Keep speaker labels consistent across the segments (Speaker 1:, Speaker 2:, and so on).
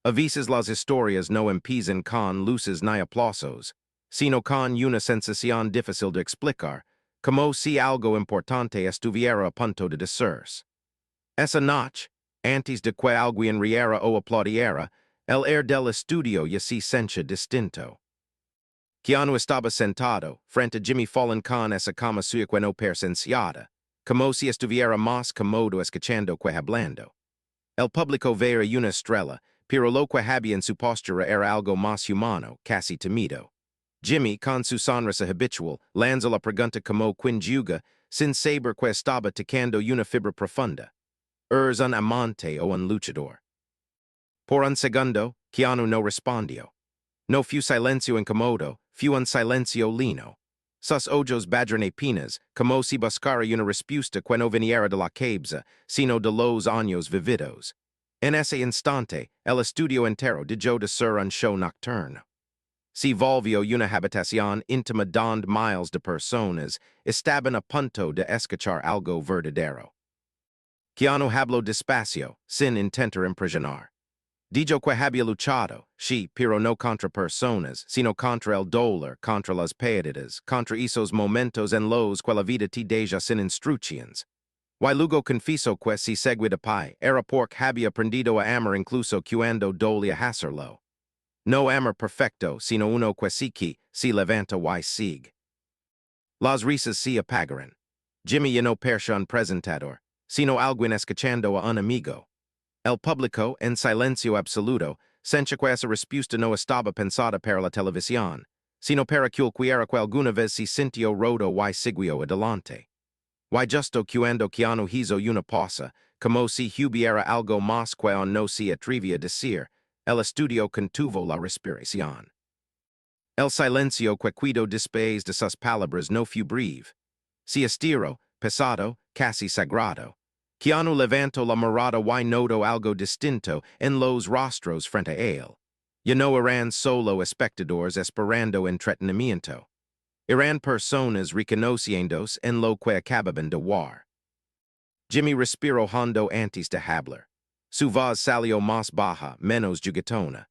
Speaker 1: A veces las historias no empiezan con luces ni aplausos, sino con una sensación difícil de explicar, como si algo importante estuviera a punto de decirse. Esa noche, antes de que alguien riera o aplaudiera, el air del estudio ya se sentía distinto. Keanu estaba sentado, frente a Jimmy Fallon con esa cama suya que no presenciada, como si estuviera más cómodo escuchando que hablando. El público veía una estrella, pero lo que había en su postura era algo más humano, casi temido. Jimmy, con su sonrisa habitual, lanzó la pregunta como quien juga, sin saber que estaba tocando una fibra profunda. ¿Eres un amante o un luchador? Por un segundo, Keanu no respondió. No fu silencio incómodo, fu un silencio lino. Sus ojos badrenepinas, como si buscara una respuesta que no viniera de la cabeza, sino de los años vividos. En ese instante, el estudio entero dejó de ser un show nocturno. Se volvió una habitación íntima donde miles de personas estaban a punto de escuchar algo verdadero. Keanu habló despacio, sin intentar impresionar. Dijo que había luchado, sí, pero no contra personas, sino contra el dolor, contra las pérdidas, contra esos momentos en los que la vida te deja sin instrucciones. Y luego confesó que si seguida pai, era porque había aprendido a amar incluso cuando dolía hacerlo. No amar perfecto, sino uno que sí que se levanta y sigue. Las risas se apagaron. Jimmy ya no parecía un presentador, sino alguien escuchando a un amigo. El público, en silencio absoluto, sentía que esa respuesta no estaba pensada para la televisión, sino para cualquiera que alguna vez se sintió roto y siguió adelante. Y justo cuando Keanu hizo una pausa, como si hubiera algo más que aún no se atrevía a decir, el estudio contuvo la respiración. El silencio que quedó después de sus palabras no fue breve. Se estiró, pesado, casi sagrado. Keanu levantó la mirada y notó algo distinto en los rostros frente a él. Ya no eran solo espectadores esperando entretenimiento. Eran personas reconociéndose en lo que acababan de ver. Jimmy respiró hondo antes de hablar. Su voz salió más baja, menos juguetona.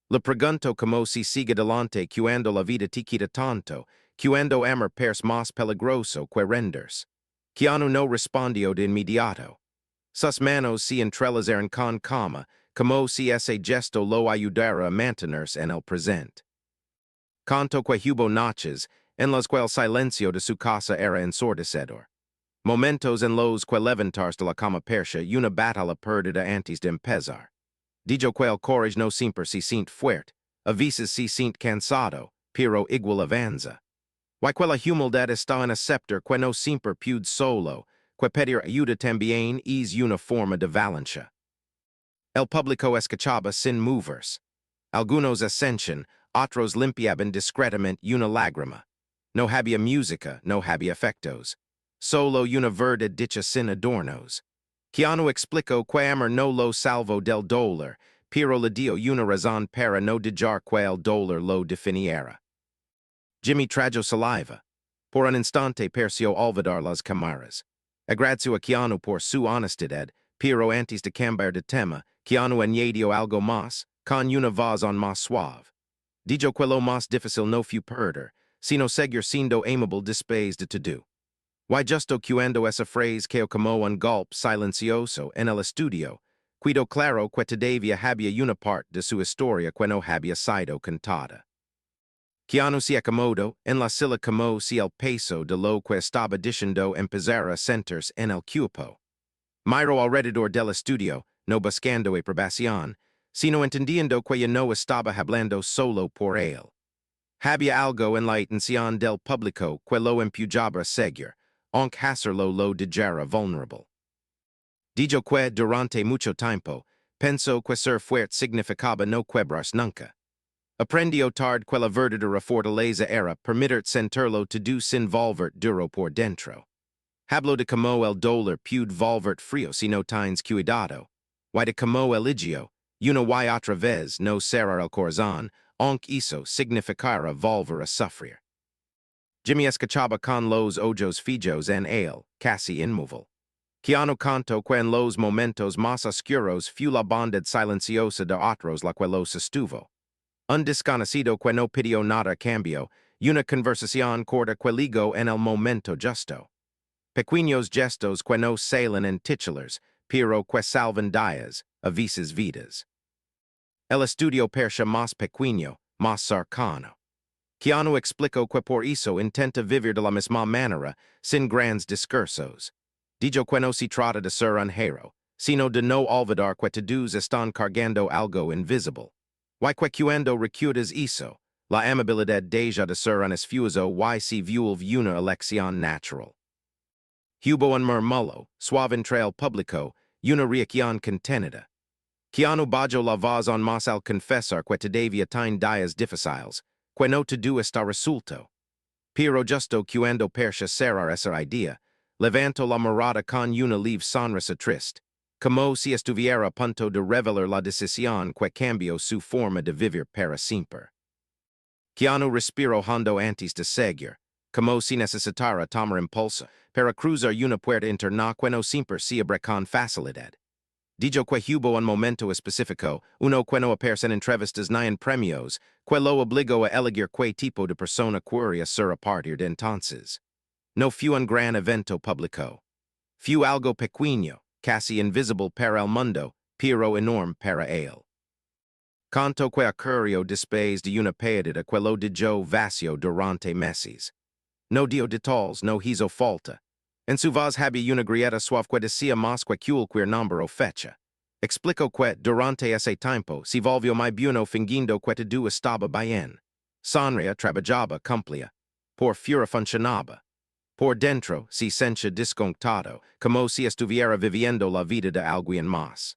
Speaker 1: Le preguntó como si sigue adelante cuando la vida te quita tanto, cuando amar parece más peligroso que rendirse. Keanu no respondió de inmediato. Sus manos se entrelazaron con calma, como si ese gesto lo ayudara a mantenerse en el presente. Contó que hubo noches en las que el silencio de su casa era ensordecedor. Momentos en los que levantarse de la cama parecía una batalla perdida antes de empezar. Dijo que el coraje no siempre se siente fuerte, a veces se siente cansado, pero igual avanza. Y que la humildad está en aceptar que no siempre puede solo, que pedir ayuda también es una forma de valencia. El público escuchaba sin moverse. Algunos ascension, otros limpiaban discretamente una lágrima. No había música, no había efectos. Solo una verdad dicha sin adornos. Keanu explicó que amar no lo salvó del dolor, pero le dio una razón para no dejar que el dolor lo definiera. Jimmy tragó saliva. Por un instante pareció olvidar las cámaras. Agradeció a Keanu por su honestidad, pero antes de cambiar de tema, Keanu añadió algo más, con una voz aún más suave. Dijo que lo más difícil no fue perder, sino seguir siendo amable después de todo. Y justo cuando esa frase quedó como un golpe silencioso en el estudio, quedó claro que todavía había una parte de su historia que no había sido contada. Keanu se acomodó en la silla como si el peso de lo que estaba diciendo empezara a sentirse en el cuerpo. Miró alrededor del estudio, no buscando aprobación, sino entendiendo que ya no estaba hablando solo por él. Había algo en la atención del público que lo empujaba a seguir, aunque hacerlo lo dejara vulnerable. Dijo que durante mucho tiempo, pensó que ser fuerte significaba no quebrarse nunca. Aprendió tarde que la verdadera fortaleza era permitir sentirlo todo sin volver duro por dentro. Habló de como el dolor puede volver frío si no tienes cuidado, y de como el ligio, una y otra vez no cerrar el corazón, aunque eso significara volver a sufrir. Jimmy escuchaba con los ojos fijos en él, casi inmóvil. Keanu canto que en los momentos más oscuros fu la bondad silenciosa de otros la que los estuvo. Un desconocido que no pidió nada cambio, una conversación corta que ligó en el momento justo. Pequeños gestos que no salen en titulars, pero que salvan días, a veces vidas. El estudio percha más pequeño, más cercano. Keanu explicó que por eso intenta vivir de la misma manera, sin grandes discursos. Dijo que no se trata de ser un héroe, sino de no olvidar que todos están cargando algo invisible. Y que cuando recuerdas eso, la amabilidad deja de ser un esfuerzo y se vuelve una elección natural. Hubo un murmullo, suave entre el público, una reacción contenida. Keanu bajó la voz en más al confesar que todavía tiene días difíciles, que no todo está resuelto. Pero justo cuando percha cerrar esa idea, levantó la mirada con una leve sonrisa triste, como si estuviera a punto de revelar la decisión que cambió su forma de vivir para siempre. Keanu respiró hondo antes de seguir, como si necesitara tomar impulso para cruzar una puerta interna que no siempre se abre con facilidad. Dijo que hubo un momento específico, uno que no aparece en entrevistas ni en premios, que lo obligó a elegir qué tipo de persona quería ser a partir de entonces. No fue un gran evento público. Fue algo pequeño, casi invisible para el mundo, pero enorme para él. Canto que ocurrió después de una pérdida que lo dejó vacío durante meses. No dio detalles, no hizo falta. En su voz había una grieta suave que decía más que cualquier nombre o fecha. Explicó que, durante ese tiempo, se volvió muy bueno fingiendo que todo estaba bien. Sonría, trabajaba, cumplía. Por fuera funcionaba. Por dentro, se sentía desconectado, como si estuviera viviendo la vida de alguien más.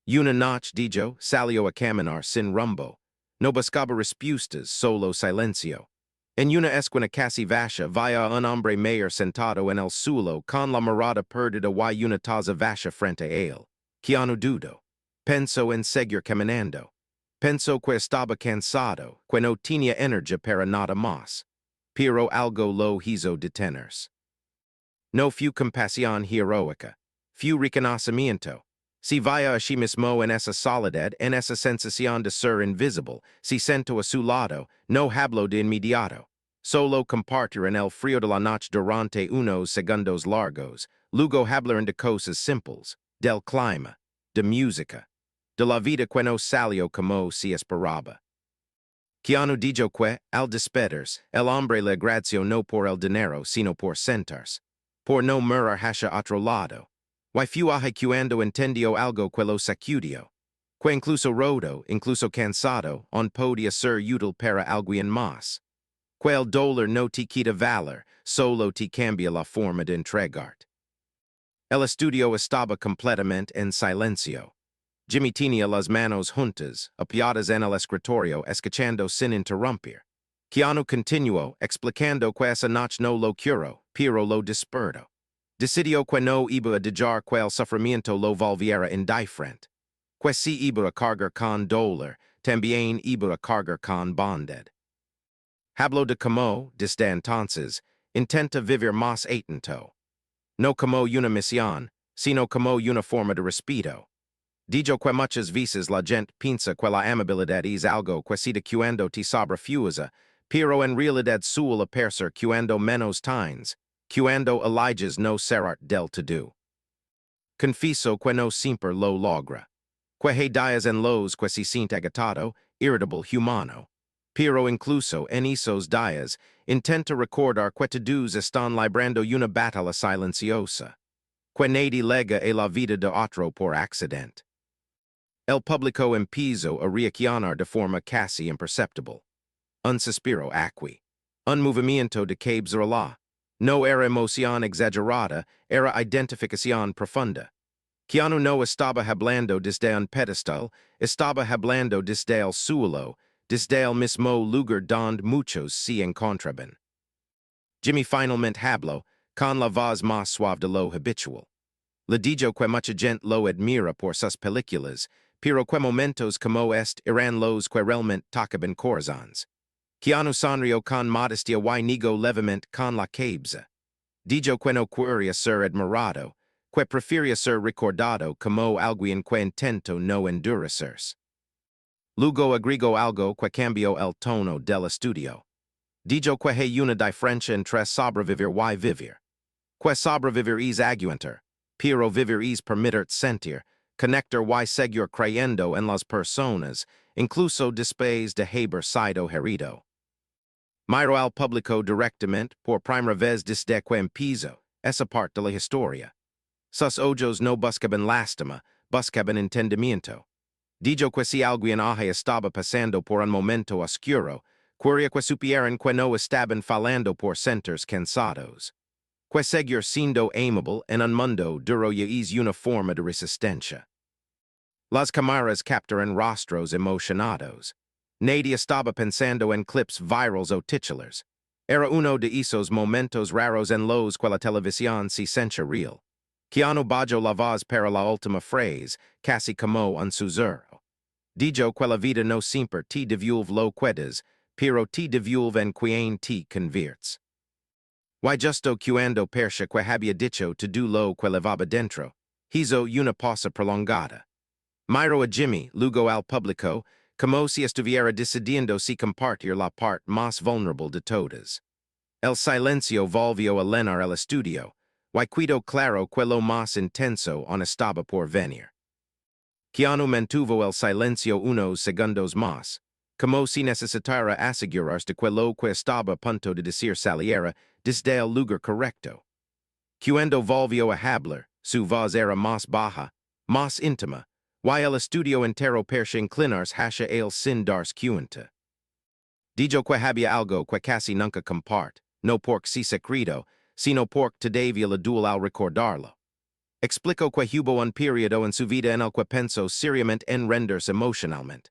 Speaker 1: Una noche, dijo, salió a caminar sin rumbo. No buscaba respuestas, solo silencio. En una esquina casi vacía, vaya un hombre mayor sentado en el suelo con la mirada perdida y una taza vacía frente a él. Keanu dudó. Pensó en seguir caminando. Pensó que estaba cansado, que no tenía energía para nada más. Pero algo lo hizo detenerse. No fue compasión heroica. Fue reconocimiento. Si vaya a sí mismo en esa soledad, en esa sensación de ser invisible, si sentó a su lado, no habló de inmediato. Solo compartir en el frío de la noche durante unos segundos largos, luego hablar de cosas simples, del clima, de música, de la vida que no salió como se esperaba. Keanu dijo que, al despedirse, el hombre le agradeció no por el dinero, sino por sentarse, por no mirar hacia otro lado. Y fue cuando entendió algo que lo sacudió, que incluso roto, incluso cansado, on podía ser útil para alguien más. Que el dolor no te quita valor, solo te cambia la forma de entregarte. El estudio estaba completamente en silencio. Jimmy tenía las manos juntas, apoyadas en el escritorio, escuchando sin interrumpir. Keanu continuó, explicando que esa noche no lo curó, pero lo despertó. Decidió que no iba a dejar que el sufrimiento lo volviera indiferente. Que si iba a cargar con dolor, también iba a cargar con bondad. Habló de cómo, desde entonces, intenta vivir más atento. No como una misión, sino como una forma de respeto. Dijo que muchas veces la gente piensa que la amabilidad es algo que se da cuando te sobrefusa, pero en realidad suele aparecer cuando menos tienes, cuando eliges no ser del todo. Confieso que no siempre lo logra. Que hay días en los que se siente agotado, irritable, humano. Pero incluso en esos días, intenta recordar que todos están librando una batalla silenciosa. Que nadie lega a la vida de otro por accidente. El público empezó a reaccionar de forma casi imperceptible. Un suspiro aqui. Un movimiento de cabeza relá. No era emoción exagerada, era identificación profunda. Keanu no estaba hablando desde un pedestal, estaba hablando desde el suelo, desde el mismo lugar donde muchos se encontraban. Jimmy finalmente habló, con la voz más suave de lo habitual. Le dijo que mucha gente lo admira por sus películas, pero que momentos como este eran los que realmente tocaban corazones. Keanu sonrió con modestia y negó levemente con la cabeza. Dijo que no quería ser admirado, que preferia ser recordado como alguien que intento no endurecerse. Luego agrego algo que cambió el tono del estudio. Digo que hay una diferencia entre sobrevivir y vivir. Que sobrevivir es aguantar, pero vivir es permitir sentir, conectar y seguir creyendo en las personas, incluso después de haber sido herido. Miro al público directamente por primera vez desde que empezó esa parte de la historia. Sus ojos no buscaban lástima, buscaban entendimiento. Dijo que si alguien aje estaba pasando por un momento oscuro, quería que supieran que no estaban fallando por sentirse cansados. Que seguir siendo amable en un mundo duro ya es una forma de resistencia. Las cámaras captaron rostros emocionados. Nadie estaba pensando en clips virals o titulares. Era uno de esos momentos raros en los que la televisión se siente real. Keanu bajó la voz para la última frase, casi como un susurro. Dijo que la vida no siempre te devuelve lo que pero te devuelve en quien te conviertes. Y justo cuando percha que había dicho todo lo que levaba dentro, hizo una pausa prolongada. Miro a Jimmy, luego al público, como si estuviera decidiendo si compartir la parte más vulnerable de todas. El silencio volvió a llenar el estudio, y quedó claro que lo más intenso aún estaba por venir. Keanu mantuvo el silencio unos segundos más, como si necesitara asegurarse de que lo que estaba a punto de decir saliera desde el lugar correcto. Cuando volvió a hablar, su voz era más baja, más íntima, y el estudio entero parecía inclinarse hacia él sin darse cuenta. Dijo que había algo que casi nunca comparte, no porque si secreto, sino porque todavía le duele al recordarlo. Explicó que hubo un periodo en su vida en el que pensó seriamente en rendirse emocionalmente.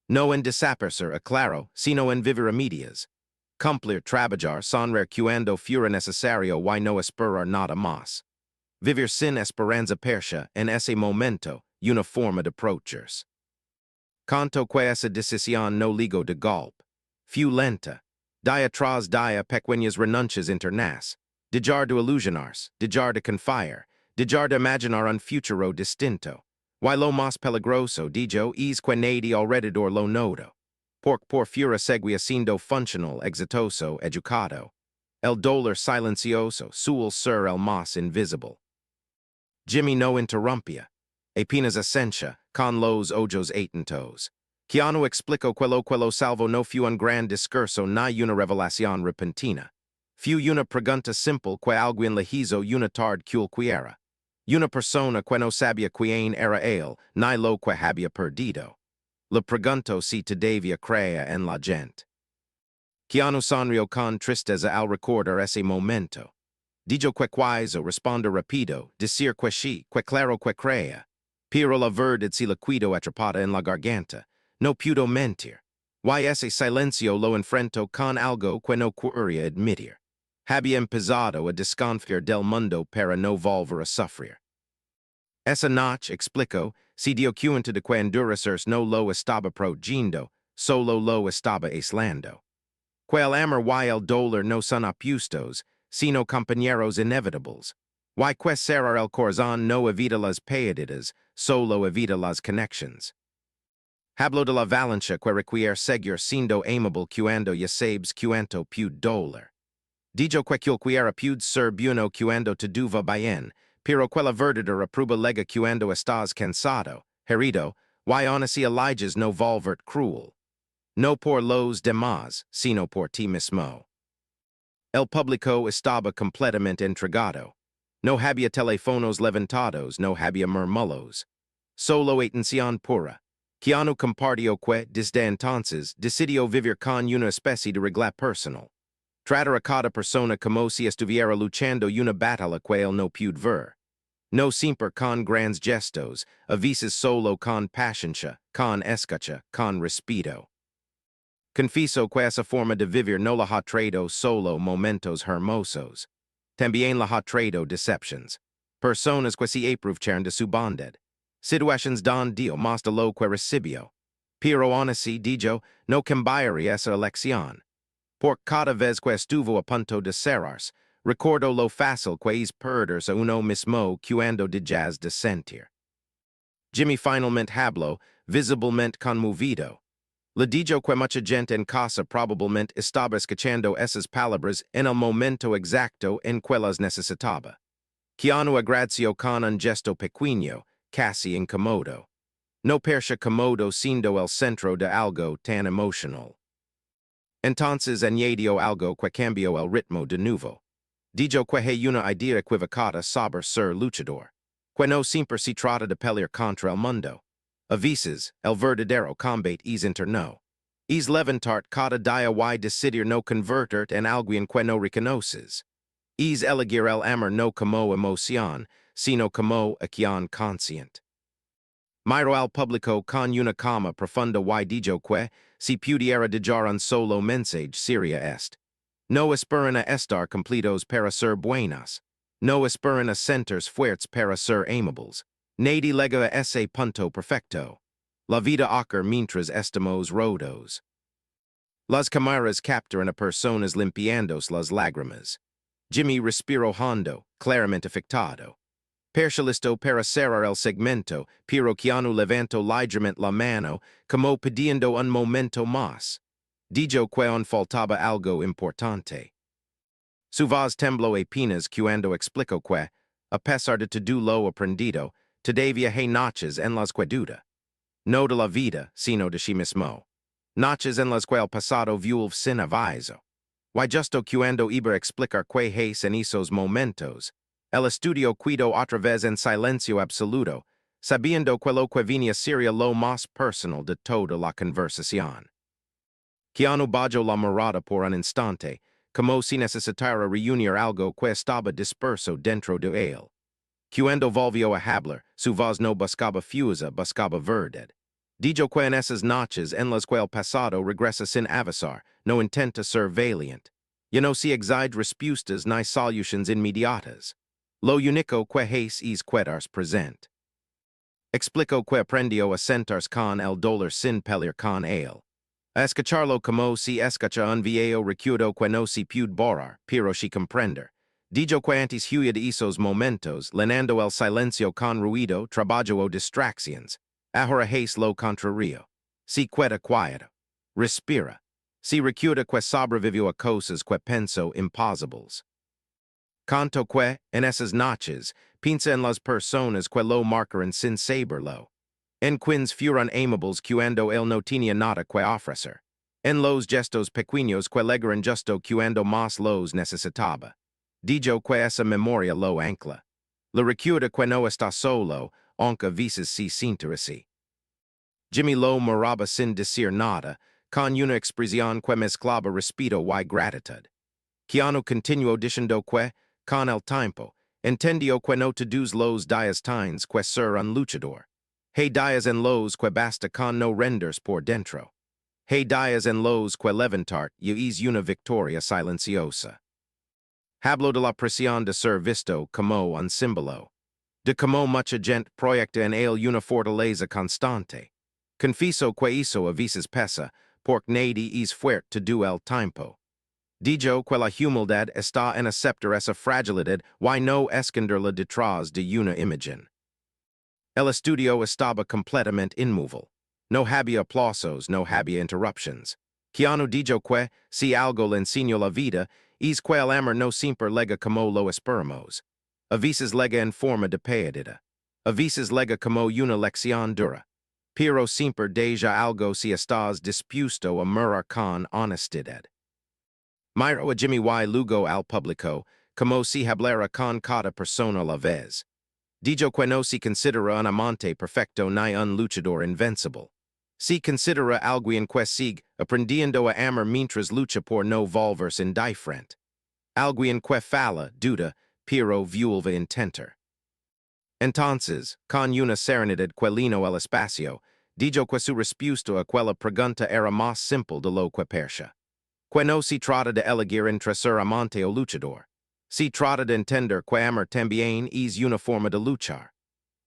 Speaker 1: No en desaparecer, claro, sino en vivir a medias. Cumplir trabajar sonreír cuando fuera necesario y no esperar nada más. Vivir sin esperanza percha en ese momento, una forma de approachers. Canto que esa decisión no ligo de golpe. Fue lenta. Dia tras dia pequeñas renuncias internas. Dejar de ilusionarse, dejar de confiar, dejar de imaginar un futuro distinto. Y lo más peligroso, dijo, es que nadie alrededor lo noto. Porque por fuera seguía siendo funcional, exitoso, educado. El dolor silencioso suele ser el más invisible. Jimmy no interrumpía. Apenas ascensa, con los ojos atentos. Keanu explicó que lo salvo no fue un gran discurso ni una revelación repentina. Fue una pregunta simple que alguien le hizo una tarde cualquiera. Una persona que no sabía quién era él, ni lo que había perdido. Le preguntó si todavía creía en la gente. Keanu sonrió con tristeza al recordar ese momento. Dijo que quiso responder rápido, decir que sí, que claro que creía. Pero la verdad se le quedó atrapada en la garganta. No pudo mentir. Y ese silencio lo enfrentó con algo que no quería admitir. Había empezado a desconfiar del mundo para no volver a sufrir. Esa noche, explicó, se dio cuenta de que endurecerse no lo estaba protegiendo, solo lo estaba aislando. Que el amor y el dolor no son opuestos, sino compañeros inevitables. Y que cerrar el corazón no evita las pérdidas, solo evita las conexiones. Habló de la avalancha que requiere seguir siendo amable cuando ya sabes cuánto puede doler. Dijo que cualquiera puede ser bueno cuando todo va bien, pero que la verdadera prueba llega cuando estás cansado, herido, y aún así eliges no volverte cruel. No por los demás, sino por ti mismo. El público estaba completamente entregado. No había teléfonos levantados, no había murmullos. Solo atención pura. Keanu compartió que, desde entonces, decidió vivir con una especie de regla personal. Tratar a cada persona como si estuviera luchando una batalla que él no puede ver. No siempre con grandes gestos, a veces solo con paciencia, con escucha, con respeto. Confieso que esa forma de vivir no la ha traído solo momentos hermosos. También la ha traído decepciones. Personas que se aprovecharon de su bondad. Situaciones donde dio más de lo que recibió. Pero aún así, dijo, no cambiaría esa elección. Por cada vez que estuvo a punto de cerrarse, Recordo lo fácil que es perderse uno mismo cuando de jazz de sentir. Jimmy finalmente habló, visiblemente conmovido. Le dijo que mucha gente en casa probablemente estaba escuchando esas palabras en el momento exacto en que las necesitaba. Keanu agradeció con un gesto pequeño, casi incómodo. No parecía cómodo siendo el centro de algo tan emocional. Entonces añadió algo que cambió el ritmo de nuevo. Dijo que hay una idea equivocada sobre ser luchador. Que no siempre se trata de pelear contra el mundo. A veces, el verdadero combate es interno. Es levantar cada día y decidir no convertirte en alguien que no reconoces. Es elegir el amor no como emoción, sino como acción consciente. Miro al público con una calma profunda y dijo que, si pudiera dejar un solo mensaje sería este. No esperen a estar completos para ser buenos. No esperen a sentirse fuertes para ser amables. Nadie llega a ese punto perfecto. La vida ocurre mientras estamos rotos. Las cámaras capturan a personas limpiándose las lágrimas. Jimmy respiró hondo, claramente afectado. Listo para cerrar el segmento, pero Keanu levantó ligeramente la mano, como pidiendo un momento más. Dijo que aún faltaba algo importante. Su voz tembló apenas cuando explicó que, a pesar de todo lo aprendido, todavía hay noches en las que duda. No de la vida, sino de sí mismo. Noches en las que el pasado vuelve sin aviso. Y justo cuando iba a explicar que hay en esos momentos, el estudio quedó otra vez en silencio absoluto, sabiendo que lo que venía sería lo más personal de toda la conversación. Keanu bajó la mirada por un instante, como si necesitara reunir algo que estaba disperso dentro de él. Cuando volvió a hablar, su voz no buscaba fuerza, buscaba verdad. Dijo que en esas noches en las que el pasado regresa sin avisar, no intenta ser valiente. Y no se exige respuestas ni soluciones inmediatas. Lo único que hace es quedarse presente. Explicó que aprendió a sentarse con el dolor sin pelear con él. A escucharlo como si escucha un viejo recuerdo que no se puede borrar, pero si comprender. Dijo que antes huía de esos momentos, llenando el silencio con ruido, trabajo o distracciones. Ahora hace lo contrario. Se queda quieto. Respira. Se recuerda que sobrevivió a cosas que pensó imposibles. Canto que, en esas noches, piensa en las personas que lo marcaron sin saberlo. En quienes fueron amables cuando él no tenía nada que ofrecer. En los gestos pequeños que llegaron justo cuando más los necesitaba. Dijo que esa memoria lo ancla. Le recuerda que no está solo, aunque a veces se siente así. Jimmy lo miraba sin decir nada, con una expresión que mezclaba respeto y gratitud. Keanu continuó diciendo que, con el tiempo, entendió que no todos los días tienes que ser un luchador. Hay días en los que basta con no renderse por dentro. Hay días en los que levantar y es una victoria silenciosa. Habló de la presión de ser visto como un símbolo. De como mucha gente proyecta en él una fortaleza constante. Confieso que eso a veces pesa, porque nadie es fuerte todo el tiempo. Dijo que la humildad está en aceptar esa fragilidad y no esconderla detrás de una imagen. El estudio estaba completamente inmóvil. No había aplausos, no había interruptions. Keanu dijo que, si algo le enseñó la vida, es que el amor no siempre lega como lo esperamos. A veces lega en forma de pérdida. A veces lega como una lección dura. Pero siempre deja algo si estás dispuesto a mirar con honestidad. Miro a Jimmy y luego al público, como si hablara con cada persona a la vez. Dijo que no se considera un amante perfecto ni un luchador invencible. Se considera alguien que sigue aprendiendo a amar mientras lucha por no volverse indiferente. Alguien que falla, duda, pero vuelve intentar. Entonces, con una serenidad que llenó el espacio, dijo que su respuesta a aquella pregunta era más simple de lo que parecía. Que no se trata de elegir entre ser amante o luchador. Se trata de entender que amar también es una forma de luchar.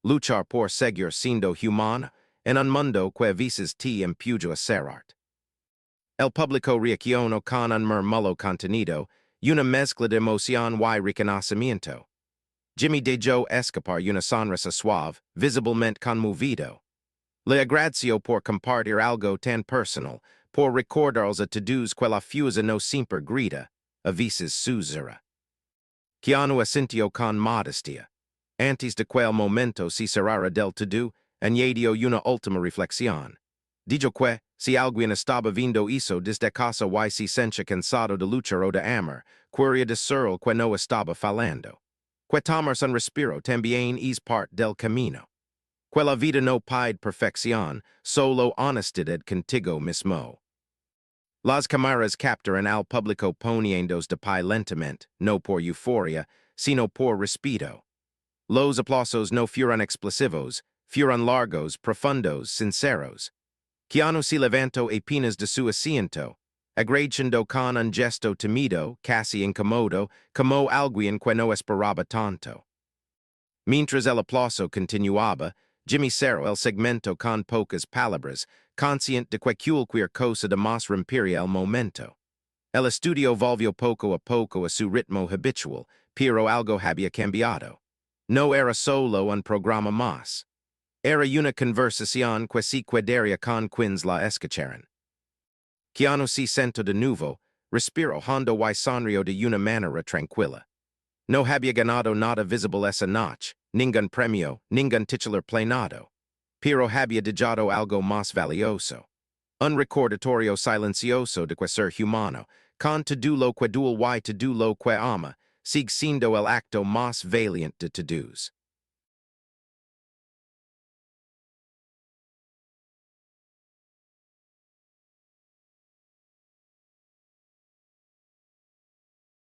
Speaker 1: Luchar por seguir siendo humano en un mundo que a veces te empuja a cerrarte. El público reaccionó con un murmullo contenido, Una mezcla de emoción y reconocimiento. Jimmy de Joe escapar una sonrisa suave, visiblemente conmovido. Le agradezco por compartir algo tan personal, por recordaros a todos que la fuerza no siempre grita, a veces susurra. Keanu asintió con modestia. Antes de quel momento se cerrara del todo, añadió una última reflexión. Dijo que, si alguien estaba viendo eso desde casa y se sentía cansado de luchar o de amar, quería decirle que no estaba fallando. Que tomarse un respiro también es parte del camino. Que la vida no pide perfección, solo honestidad contigo mismo. Las cámaras capturan al público poniéndose de pie lentamente, no por euforia, sino por respeto. Los aplausos no fueron explosivos, fueron largos, profundos, sinceros. Keanu se levantó apenas de su asiento, agradeciendo con un gesto temido, casi incómodo, como alguien que no esperaba tanto. Mientras el aplauso continuaba, Jimmy cerró el segmento con pocas palabras, consciente de que cualquier cosa de más rompería el momento. El estudio volvió poco a su ritmo habitual, pero algo había cambiado. No era solo un programa más. Era una conversación que se quedaría con quienes la escucharan. Keanu se sentó de nuevo, respiró hondo y sonrió de una manera tranquila. No había ganado nada visible esa noche, ningún premio, ningún titular plenado. Pero había dejado algo más valioso. Un recordatorio silencioso de que ser humano, con todo lo que duele y todo lo que ama, sigue siendo el acto más valiente de todos.